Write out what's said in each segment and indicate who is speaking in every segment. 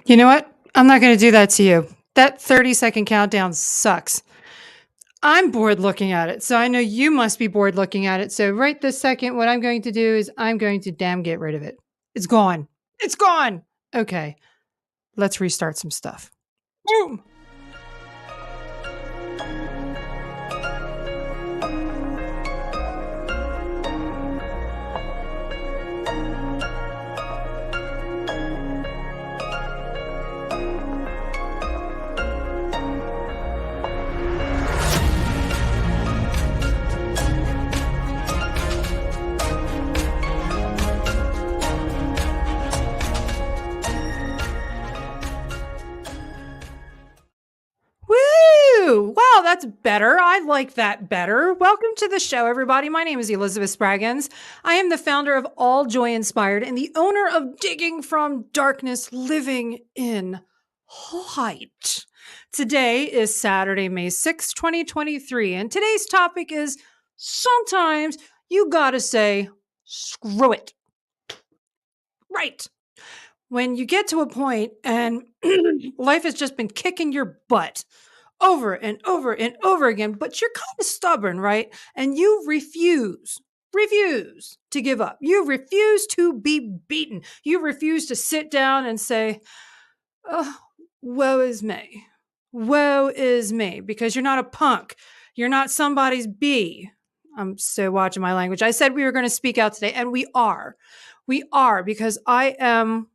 Speaker 1: You know what? I'm not going to do that to you. That 30-second countdown sucks. I'm bored looking at it, so I know you must be bored looking at it. So right this second, what I'm going to do is I'm going to damn get rid of it. It's gone. It's gone. Okay, let's restart some stuff. Boom. Woo! Wow, that's better. I like that better. Welcome to the show, everybody. My name is Elizabeth Spraggins. I am the founder of All Joy Inspired and the owner of Digging from Darkness, Living in Light. Today is Saturday, May 6th, 2023, and today's topic is sometimes you gotta say, screw it. Right. When you get to a point and life has just been kicking your butt over and over and over again, but you're kind of stubborn, right? And you refuse to give up. You refuse to be beaten. You refuse to sit down and say, oh, woe is me. Woe is me, because you're not a punk. You're not somebody's bee. I'm so watching my language. I said we were going to speak out today, and we are. We are, because I am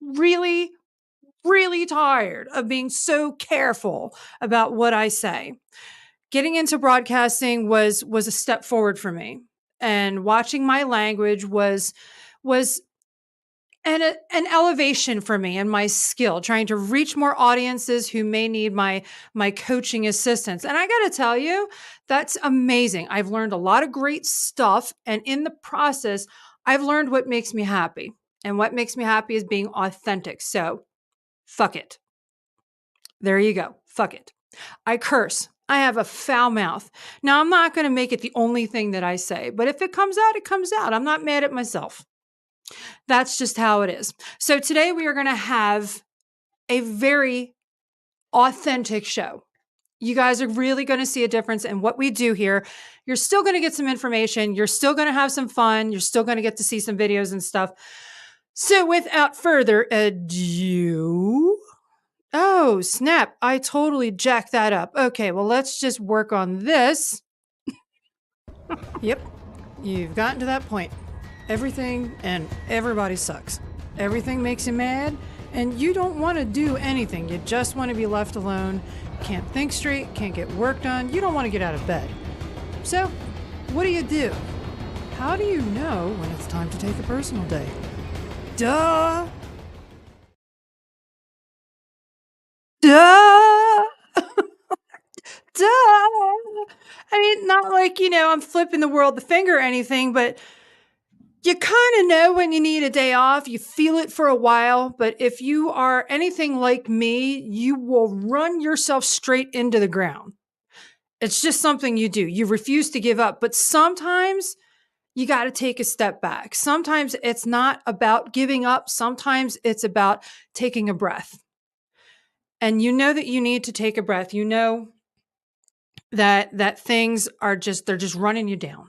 Speaker 1: really, really tired of being so careful about what I say. Getting into broadcasting was a step forward for me, and watching my language was an elevation for me and my skill, trying to reach more audiences who may need my coaching assistance. And I got to tell you, that's amazing. I've learned a lot of great stuff, and in the process, I've learned what makes me happy. And what makes me happy is being authentic. So, fuck it. There you go. Fuck it. I curse. I have a foul mouth. Now, I'm not going to make it the only thing that I say, but if it comes out, it comes out. I'm not mad at myself. That's just how it is. So today we are going to have a very authentic show. You guys are really going to see a difference in what we do here. You're still going to get some information. You're still going to have some fun. You're still going to get to see some videos and stuff. So without further ado, oh, snap. I totally jacked that up. Okay, well, let's just work on this. Yep, you've gotten to that point. Everything and everybody sucks. Everything makes you mad, and you don't want to do anything. You just want to be left alone. Can't think straight, can't get work done. You don't want to get out of bed. So, what do? How do you know when it's time to take a personal day? Duh! Duh! Duh! I mean, not like, I'm flipping the world the finger or anything, but you kind of know when you need a day off. You feel it for a while, but if you are anything like me, you will run yourself straight into the ground. It's just something you do. You refuse to give up, but sometimes you got to take a step back. Sometimes it's not about giving up. Sometimes it's about taking a breath. And you know that you need to take a breath. You know that things are they're just running you down.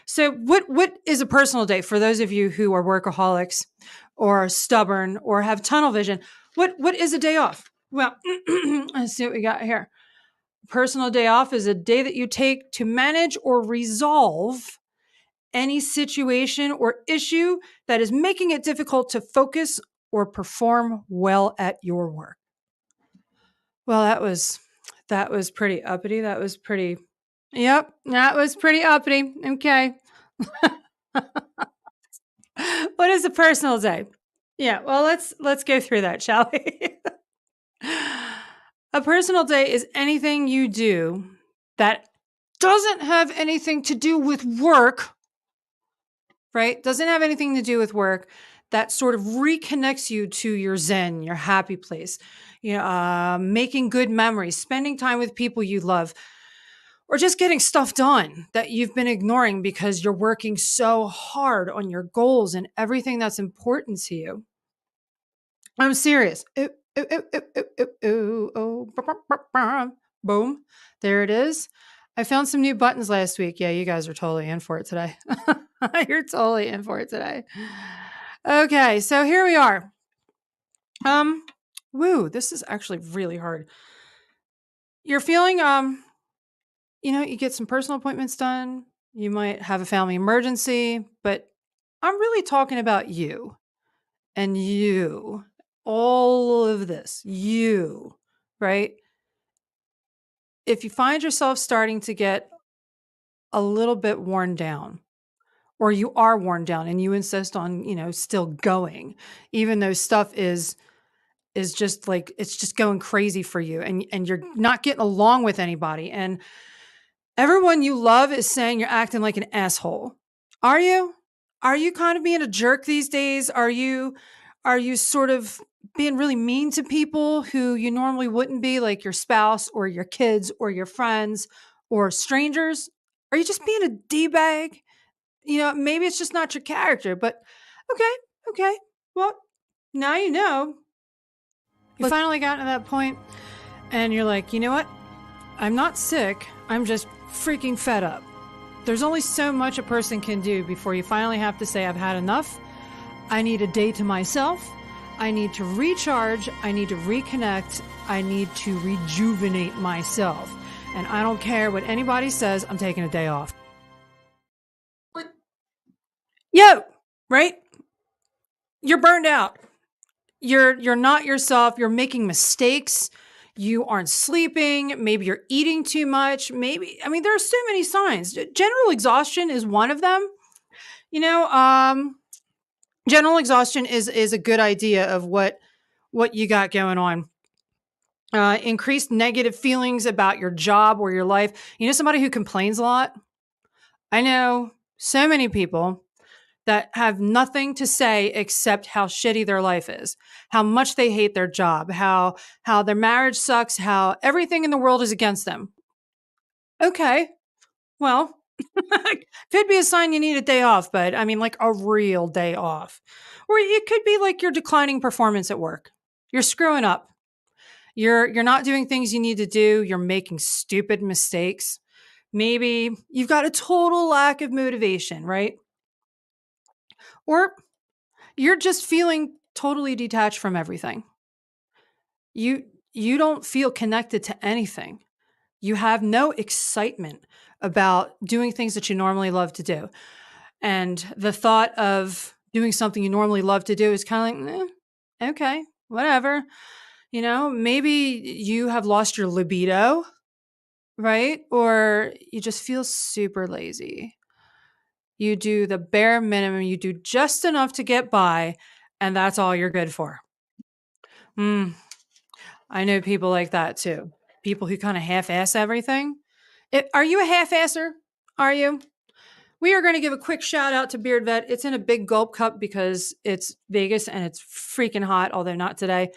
Speaker 1: So what is a personal day for those of you who are workaholics or stubborn or have tunnel vision? What is a day off? Well, let's see what we got here. Personal day off is a day that you take to manage or resolve any situation or issue that is making it difficult to focus or perform well at your work. Well, that was pretty uppity. That was pretty Yep, that was pretty uppity. Okay. What is a personal day? Yeah, well, let's go through that, shall we? A personal day is anything you do that doesn't have anything to do with work, right? Doesn't have anything to do with work, that sort of reconnects you to your zen, your happy place. Making good memories, spending time with people you love, or just getting stuff done that you've been ignoring because you're working so hard on your goals and everything that's important to you. I'm serious. Ooh, ooh, ooh, ooh, ooh, ooh, oh, boom. There it is. I found some new buttons last week. Yeah, you guys are totally in for it today. You're totally in for it today. Okay, so here we are. Um, woo, this is actually really hard. You're feeling you get some personal appointments done. You might have a family emergency, but I'm really talking about you and you. All of this, you, right? If you find yourself starting to get a little bit worn down, or you are worn down and you insist on, still going, even though stuff is just like it's just going crazy for you and you're not getting along with anybody and everyone you love is saying you're acting like an asshole. Are you? Are you kind of being a jerk these days? Are you sort of being really mean to people who you normally wouldn't be, like your spouse or your kids or your friends or strangers? Are you just being a D-bag? Maybe it's just not your character, but okay, okay. Well, now you know. You finally got to that point and you're like, you know what? I'm not sick. I'm just freaking fed up. There's only so much a person can do before you finally have to say, I've had enough. I need a day to myself. I need to recharge. I need to reconnect. I need to rejuvenate myself. And I don't care what anybody says, I'm taking a day off. Yo, right? You're burned out. You're not yourself. You're making mistakes. You aren't sleeping. Maybe you're eating too much. There are so many signs. General exhaustion is one of them. You know, general exhaustion is a good idea of what you got going on. Increased negative feelings about your job or your life. Somebody who complains a lot. I know so many people that have nothing to say except how shitty their life is, how much they hate their job, how their marriage sucks, how everything in the world is against them. Okay, well, could be a sign you need a day off, but like a real day off. Or it could be like your declining performance at work. You're screwing up. You're not doing things you need to do. You're making stupid mistakes. Maybe you've got a total lack of motivation, right? Or you're just feeling totally detached from everything. You don't feel connected to anything. You have no excitement about doing things that you normally love to do. And the thought of doing something you normally love to do is kind of like, okay, whatever. Maybe you have lost your libido, right? Or you just feel super lazy. You do the bare minimum, you do just enough to get by, and that's all you're good for. I know people like that too. People who kind of half-ass everything. Are you a half-asser? Are you? We are going to give a quick shout out to Beard Vet. It's in a big gulp cup because it's Vegas and it's freaking hot, although not today.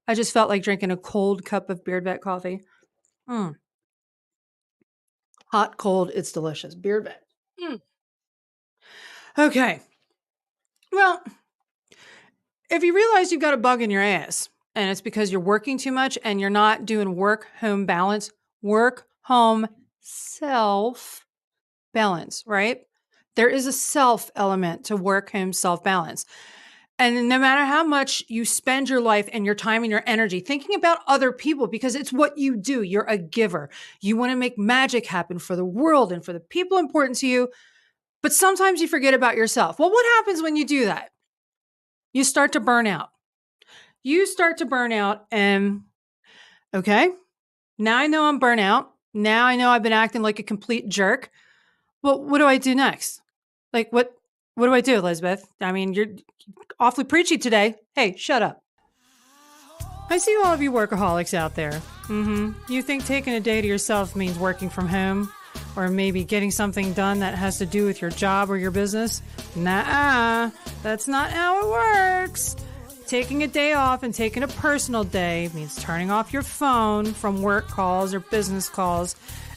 Speaker 1: I just felt like drinking a cold cup of Beard Vet coffee. Hot, cold, it's delicious. Beard Vet. Okay. Well, if you realize you've got a bug in your ass and it's because you're working too much and you're not doing work-home balance, work-home self-balance, right? There is a self element to work-home self-balance. And no matter how much you spend your life and your time and your energy thinking about other people, because it's what you do, you're a giver. You want to make magic happen for the world and for the people important to you. But sometimes you forget about yourself. Well, what happens when you do that? You start to burn out. And okay, now I know I'm burnt out. Now I know I've been acting like a complete jerk. Well, what do I do next? Like, what do I do, Elizabeth? You're awfully preachy today. Hey, shut up. I see all of you workaholics out there. You think taking a day to yourself means working from home? Or maybe getting something done that has to do with your job or your business? Nah, that's not how it works. Taking a day off and taking a personal day means turning off your phone from work calls or business calls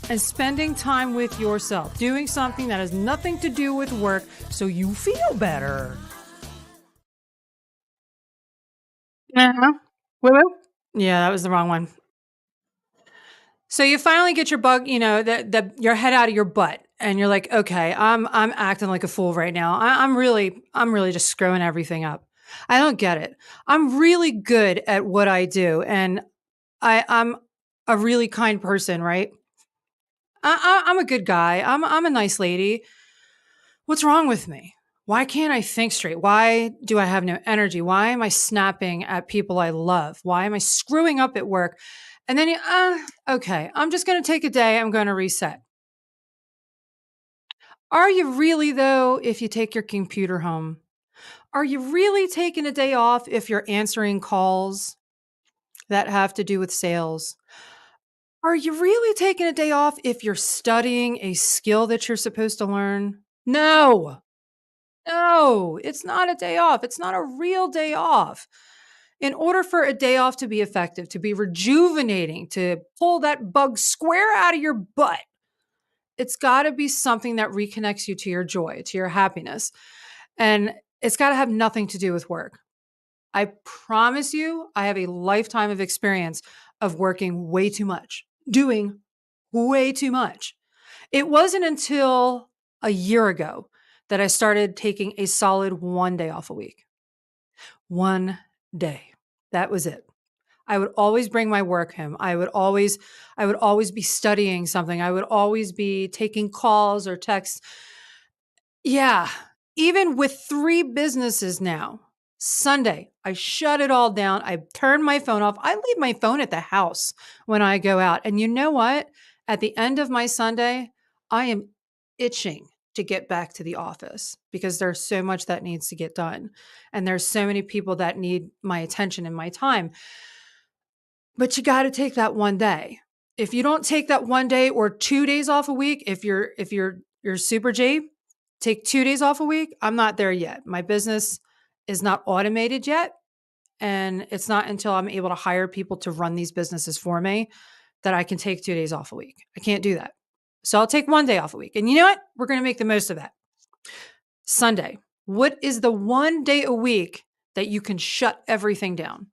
Speaker 1: and spending time with yourself, doing something that has nothing to do with work so you feel better. Uh-huh. Woo-woo. Yeah, that was the wrong one. So you finally get your bug, your head out of your butt, and you're like, okay, I'm acting like a fool right now. I'm really just screwing everything up. I don't get it. I'm really good at what I do, and I'm a really kind person, right? I'm a good guy. I'm a nice lady. What's wrong with me? Why can't I think straight? Why do I have no energy? Why am I snapping at people I love? Why am I screwing up at work? And then, okay, I'm just going to take a day. I'm going to reset. Are you really, though, if you take your computer home? Are you really taking a day off if you're answering calls that have to do with sales? Are you really taking a day off if you're studying a skill that you're supposed to learn? No. No, it's not a day off. It's not a real day off. In order for a day off to be effective, to be rejuvenating, to pull that bug square out of your butt, it's got to be something that reconnects you to your joy, to your happiness. And it's got to have nothing to do with work. I promise you, I have a lifetime of experience of working way too much, doing way too much. It wasn't until a year ago that I started taking a solid 1 day off a week. 1 day. That was it. I would always bring my work home. I would always be studying something. I would always be taking calls or texts. Yeah. Even with 3 businesses now, Sunday, I shut it all down. I turn my phone off. I leave my phone at the house when I go out. And you know what? At the end of my Sunday, I am itching to get back to the office because there's so much that needs to get done. And there's so many people that need my attention and my time. But you got to take that 1 day. If you don't take that 1 day or 2 days off a week, if you're super J, take 2 days off a week. I'm not there yet. My business is not automated yet. And it's not until I'm able to hire people to run these businesses for me that I can take 2 days off a week. I can't do that. So I'll take 1 day off a week. And you know what? We're going to make the most of that. Sunday. What is the 1 day a week that you can shut everything down?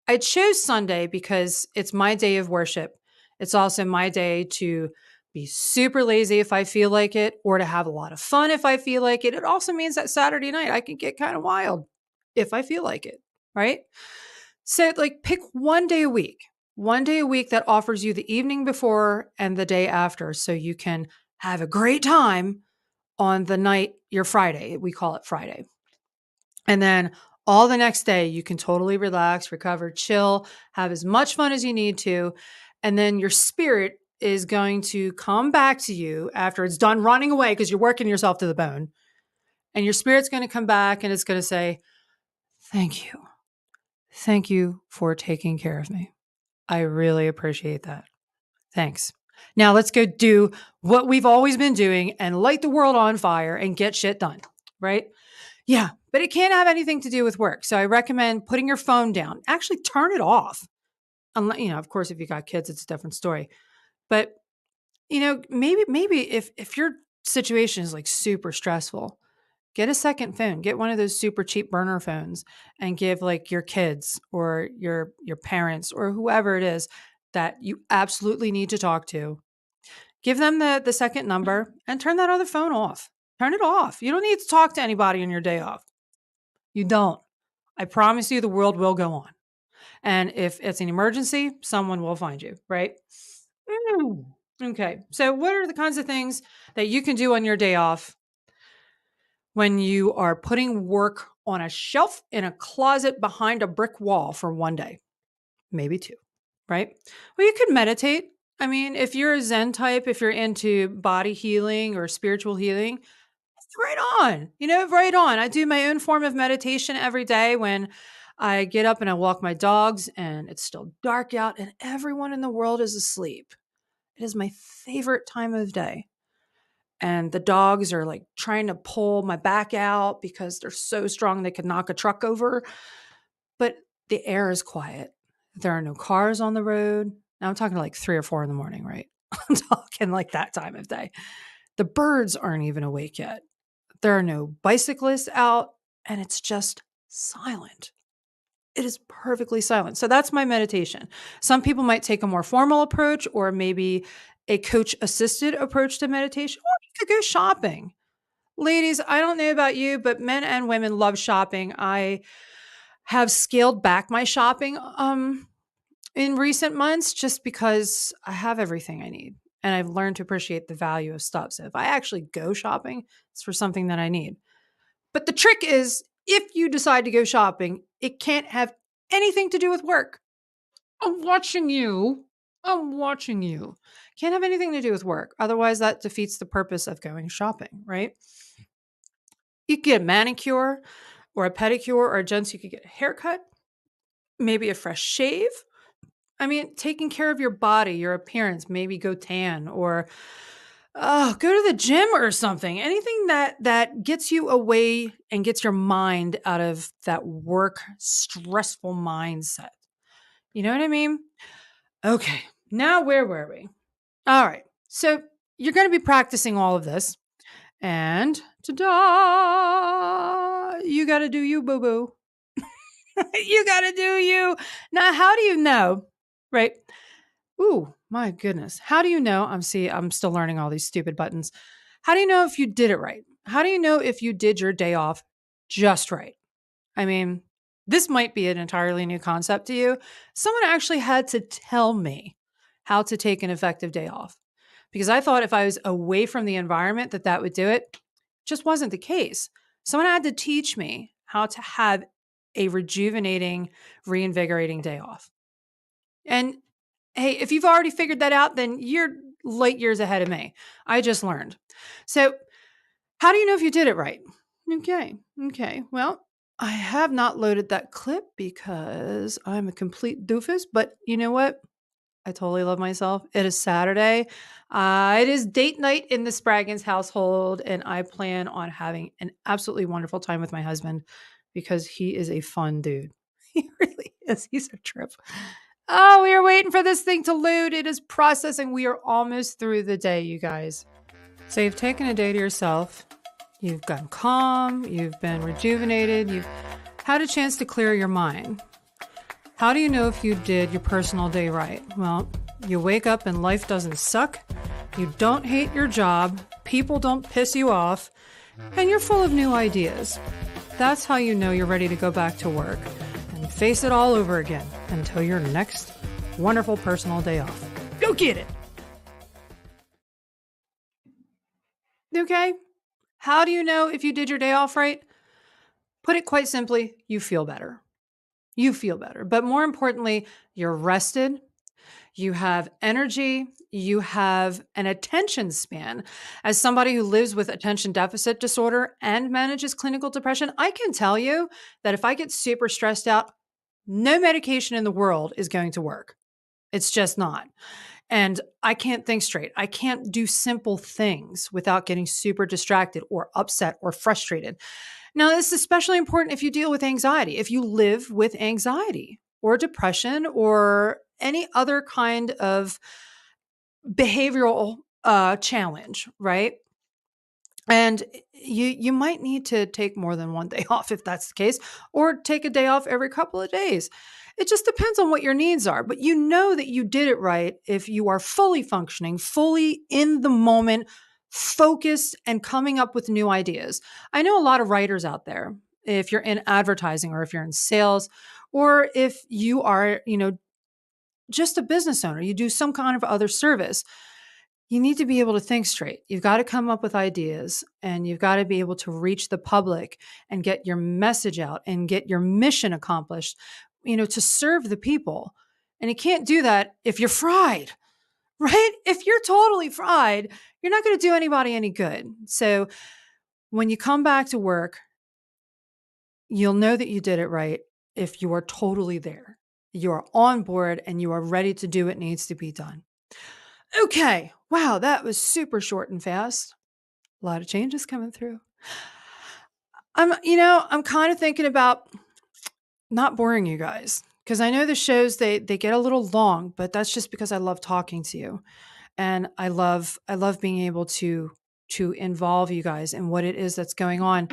Speaker 1: I chose Sunday because it's my day of worship. It's also my day to be super lazy if I feel like it, or to have a lot of fun if I feel like it. It also means that Saturday night I can get kind of wild if I feel like it, right? So, like, pick 1 day a week, 1 day a week that offers you the evening before and the day after so you can have a great time on the night, your Friday. We call it Friday. And then all the next day, you can totally relax, recover, chill, have as much fun as you need to. And then your spirit is going to come back to you after it's done running away because you're working yourself to the bone. And your spirit's going to come back and it's going to say, thank you. Thank you for taking care of me. I really appreciate that. Thanks. Now let's go do what we've always been doing and light the world on fire and get shit done. Right? Yeah, but it can't have anything to do with work. So I recommend putting your phone down. Actually, turn it off. Unless, of course, if you got kids, it's a different story. But maybe if your situation is like super stressful, get a second phone. Get one of those super cheap burner phones and give like your kids or your parents or whoever it is that you absolutely need to talk to. Give them the second number and turn that other phone off. Turn it off. You don't need to talk to anybody on your day off. You don't. I promise you the world will go on. And if it's an emergency, someone will find you, right? Mm. Okay. So, what are the kinds of things that you can do on your day off when you are putting work on a shelf in a closet behind a brick wall for 1 day? Maybe two, right? Well, you could meditate. I mean, if you're a Zen type, if you're into body healing or spiritual healing, right on. Right on. I do my own form of meditation every day when I get up and I walk my dogs and it's still dark out and everyone in the world is asleep. It is my favorite time of day. And the dogs are like trying to pull my back out because they're so strong they could knock a truck over. But the air is quiet. There are no cars on the road. Now I'm talking like 3 or 4 in the morning, right? I'm talking like that time of day. The birds aren't even awake yet. There are no bicyclists out, and it's just silent. It is perfectly silent. So that's my meditation. Some people might take a more formal approach or maybe a coach assisted approach to meditation, or you could go shopping. Ladies, I don't know about you, but men and women love shopping. I have scaled back my shopping in recent months just because I have everything I need and I've learned to appreciate the value of stuff. So if I actually go shopping, it's for something that I need. But the trick is if you decide to go shopping, it can't have anything to do with work. I'm watching you. I'm watching you. Can't have anything to do with work. Otherwise, that defeats the purpose of going shopping, right? You could get a manicure or a pedicure, or gents, you could get a haircut, maybe a fresh shave. I mean, taking care of your body, your appearance, maybe go tan or go to the gym or something. Anything that gets you away and gets your mind out of that work stressful mindset. You know what I mean? Okay. Now where were we? All right. So you're going to be practicing all of this, and ta-da! You got to do you, boo boo. You got to do you. Now, how do you know? Right? Ooh, my goodness. How do you know? I'm still learning all these stupid buttons. How do you know if you did it right? How do you know if you did your day off just right? I mean, this might be an entirely new concept to you. Someone actually had to tell me how to take an effective day off because I thought if I was away from the environment that would do it. Just wasn't the case. Someone had to teach me how to have a rejuvenating, reinvigorating day off. And hey, if you've already figured that out, then you're light years ahead of me. I just learned. So, how do you know if you did it right? Okay. Okay. Well, I have not loaded that clip because I'm a complete doofus, but you know what? I totally love myself. It is Saturday. It is date night in the Spraggins household, and I plan on having an absolutely wonderful time with my husband because he is a fun dude. He really is. He's a trip. Oh, we are waiting for this thing to load. It is processing. We are almost through the day, you guys. So you've taken a day to yourself. You've gotten calm. You've been rejuvenated. You've had a chance to clear your mind. How do you know if you did your personal day right? Well, you wake up and life doesn't suck. You don't hate your job. People don't piss you off. And you're full of new ideas. That's how you know you're ready to go back to work and face it all over again until your next wonderful personal day off. Go get it. Okay? How do you know if you did your day off right? Put it quite simply, you feel better. You feel better. But more importantly, you're rested. You have energy. You have an attention span. As somebody who lives with attention deficit disorder and manages clinical depression, I can tell you that if I get super stressed out, no medication in the world is going to work. It's just not. And I can't think straight. I can't do simple things without getting super distracted or upset or frustrated. Now, this is especially important if you deal with anxiety, if you live with anxiety or depression or any other kind of behavioral challenge, right? And you might need to take more than one day off if that's the case, or take a day off every couple of days. It just depends on what your needs are, but you know that you did it right if you are fully functioning, fully in the moment, focused and coming up with new ideas. I know a lot of writers out there, if you're in advertising or if you're in sales or if you are, just a business owner, you do some kind of other service. You need to be able to think straight. You've got to come up with ideas and you've got to be able to reach the public and get your message out and get your mission accomplished, to serve the people. And you can't do that if you're fried, right? If you're totally fried, you're not going to do anybody any good. So when you come back to work, you'll know that you did it right if you are totally there. You are on board and you are ready to do what needs to be done. Okay. Wow, that was super short and fast. A lot of changes coming through. I'm kind of thinking about not boring you guys because I know the shows they get a little long, but that's just because I love talking to you. And I love being able to involve you guys in what it is that's going on.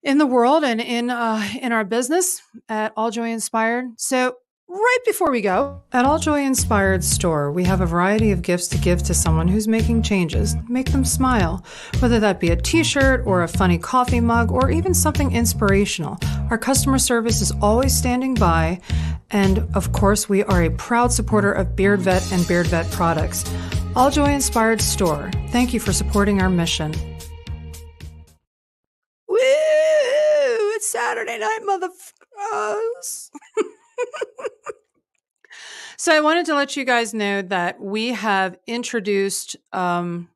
Speaker 1: in the world and in our business at All Joy Inspired. So right before we go, at AllJOYInspired.store, we have a variety of gifts to give to someone who's making changes. Make them smile, whether that be a t-shirt or a funny coffee mug or even something inspirational. Our customer service is always standing by. And of course, we are a proud supporter of Beard Vet and Beard Vet products. All Joy Inspired Store. Thank you for supporting our mission. Woo! It's Saturday night, motherfuckers. So I wanted to let you guys know that we have introduced the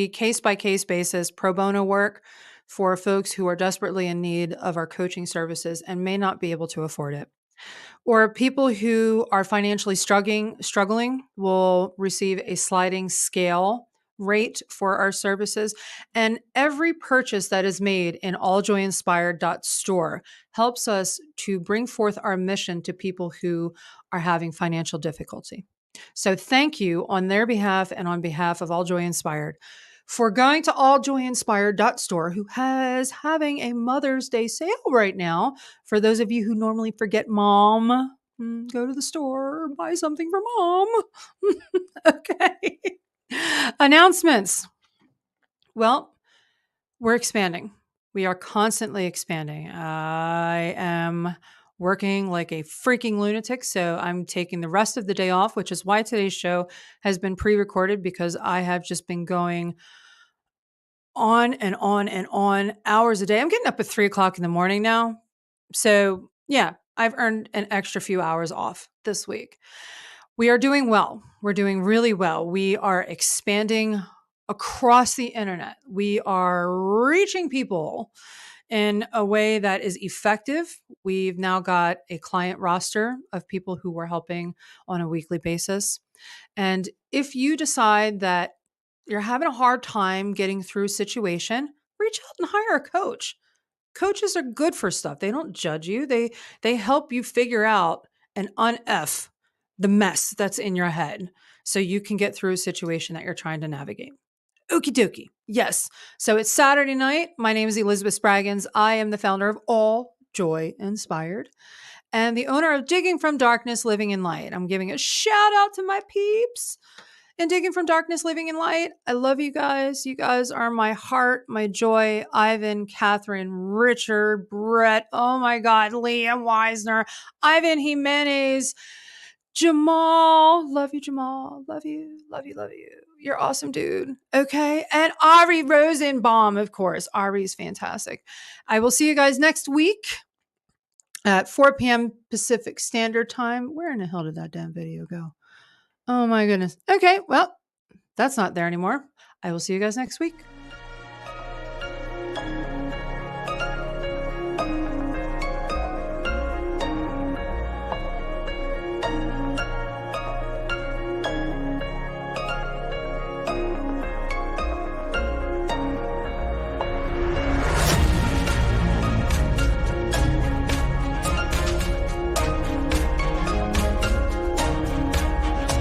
Speaker 1: case-by-case basis pro bono work for folks who are desperately in need of our coaching services and may not be able to afford it. Or people who are financially struggling will receive a sliding scale rate for our services. And every purchase that is made in AllJOYInspired.store helps us to bring forth our mission to people who are having financial difficulty. So thank you on their behalf and on behalf of All Joy Inspired for going to AllJOYInspired.store, who has having a Mother's Day sale right now. For those of you who normally forget mom, go to the store, buy something for mom. Okay. Announcements. Well, we're expanding. We are constantly expanding. I am working like a freaking lunatic, so I'm taking the rest of the day off, which is why today's show has been pre-recorded, because I have just been going on and on and on hours a day. I'm getting up at 3 o'clock in the morning now. So yeah, I've earned an extra few hours off this week. We are doing well. We're doing really well. We are expanding across the internet. We are reaching people in a way that is effective. We've now got a client roster of people who we're helping on a weekly basis. And if you decide that you're having a hard time getting through a situation, reach out and hire a coach. Coaches are good for stuff. They don't judge you. They help you figure out and un-F the mess that's in your head so you can get through a situation that you're trying to navigate. Okie dokie. Yes. So it's Saturday night. My name is Elizabeth Spraggins. I am the founder of All Joy Inspired and the owner of Digging from Darkness, Living in Light. I'm giving a shout out to my peeps in Digging from Darkness, Living in Light. I love you guys. You guys are my heart, my joy. Ivan, Catherine, Richard, Brett. Oh my God. Liam Weisner, Ivan Jimenez, Jamal. Love you, Jamal. Love you. Love you. Love you. You're awesome, dude. Okay. And Ari Rosenbaum, of course. Ari's fantastic. I will see you guys next week at 4 p.m. Pacific Standard Time. Where in the hell did that damn video go? Oh my goodness. Okay. Well, that's not there anymore. I will see you guys next week.